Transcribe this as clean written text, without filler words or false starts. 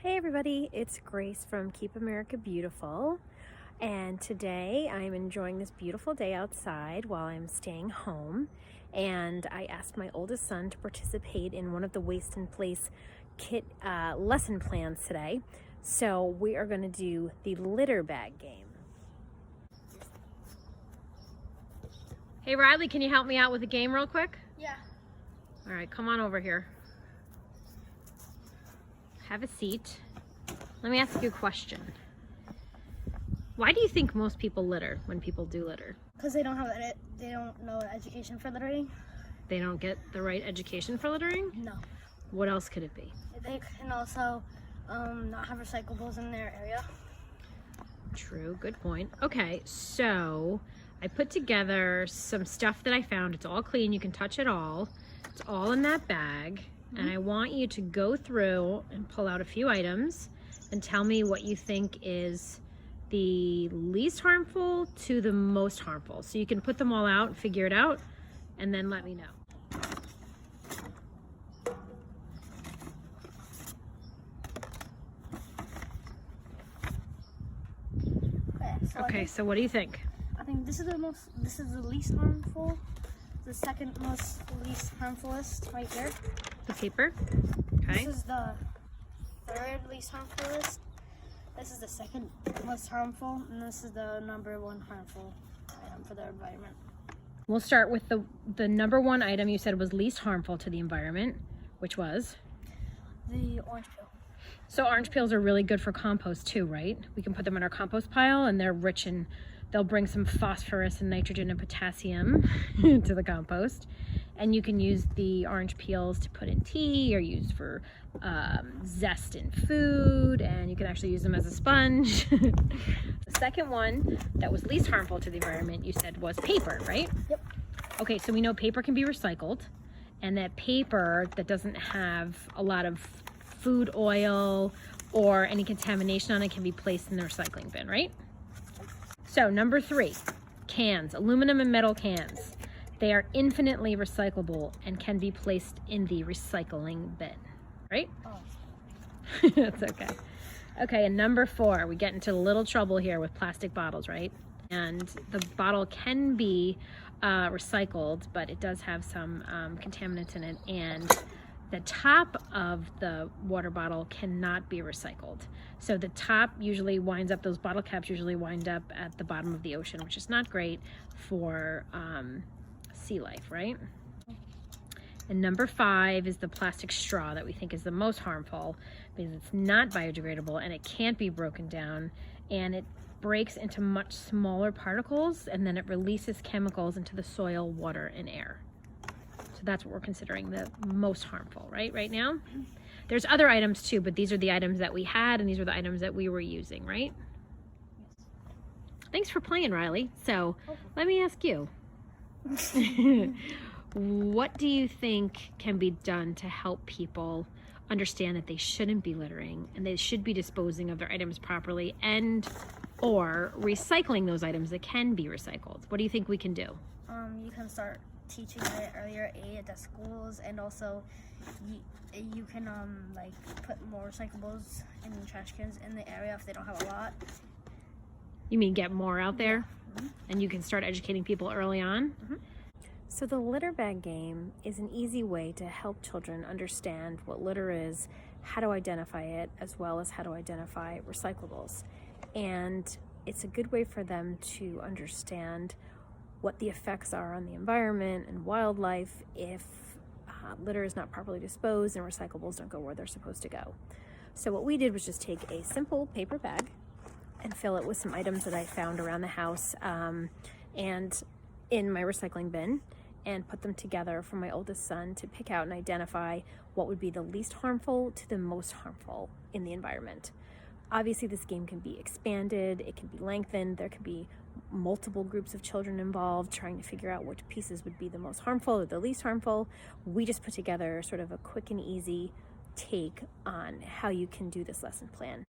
Hey everybody, it's Grace from Keep America Beautiful, and today I'm enjoying this beautiful day outside while I'm staying home, and I asked my oldest son to participate in one of the Waste in Place kit lesson plans today. So we are going to do the litter bag game. Hey Riley, can you help me out with the game real quick? Yeah. All right, come on over here. Have a seat. Let me ask you a question. Why do you think most people litter when people do litter? Because they don't know education for littering. They don't get the right education for littering? No. What else could it be? They can also not have recyclables in their area. True, good point. Okay, so I put together some stuff that I found. It's all clean, you can touch it all. It's all in that bag. And I want you to go through and pull out a few items and tell me what you think is the least harmful to the most harmful. So you can put them all out, figure it out, and then let me know. Okay, so what do you think? I think this is the least harmful. The second least harmfulest right here. The paper? Okay. This is the third least harmfulest. This is the second most harmful, and this is the number one harmful item for the environment. We'll start with the number one item you said was least harmful to the environment, which was? The orange peel. So orange peels are really good for compost too, right? We can put them in our compost pile and they're rich in, they'll bring some phosphorus and nitrogen and potassium to the compost. And you can use the orange peels to put in tea or use for zest in food, and you can actually use them as a sponge. The second one that was least harmful to the environment, you said, was paper, right? Yep. Okay, so we know paper can be recycled, and that paper that doesn't have a lot of food oil or any contamination on it can be placed in the recycling bin, right? So number 3, cans, aluminum and metal cans. They are infinitely recyclable and can be placed in the recycling bin, right? Oh. That's okay. Okay, and number 4, we get into a little trouble here with plastic bottles, right? And the bottle can be recycled, but it does have some contaminants in it, and the top of the water bottle cannot be recycled. So the top usually winds up, those bottle caps usually wind up at the bottom of the ocean, which is not great for sea life, right? And number 5 is the plastic straw that we think is the most harmful because it's not biodegradable and it can't be broken down, and it breaks into much smaller particles and then it releases chemicals into the soil, water, and air. So that's what we're considering the most harmful, right now. There's other items too, but these are the items that we had and these are the items that we were using, right? Yes. Thanks for playing, Riley. So let me ask you, what do you think can be done to help people understand that they shouldn't be littering and they should be disposing of their items properly and or recycling those items that can be recycled? What do you think we can do? You can start teaching at an earlier age at schools, and also you can like put more recyclables in trash cans in the area if they don't have a lot. You mean get more out there? And you can start educating people early on? So the litter bag game is an easy way to help children understand what litter is, how to identify it, as well as how to identify recyclables. And it's a good way for them to understand what the effects are on the environment and wildlife if litter is not properly disposed and recyclables don't go where they're supposed to go. So what we did was just take a simple paper bag and fill it with some items that I found around the house and in my recycling bin, and put them together for my oldest son to pick out and identify what would be the least harmful to the most harmful in the environment. Obviously this game can be expanded, it can be lengthened, there can be multiple groups of children involved trying to figure out which pieces would be the most harmful or the least harmful. We just put together sort of a quick and easy take on how you can do this lesson plan.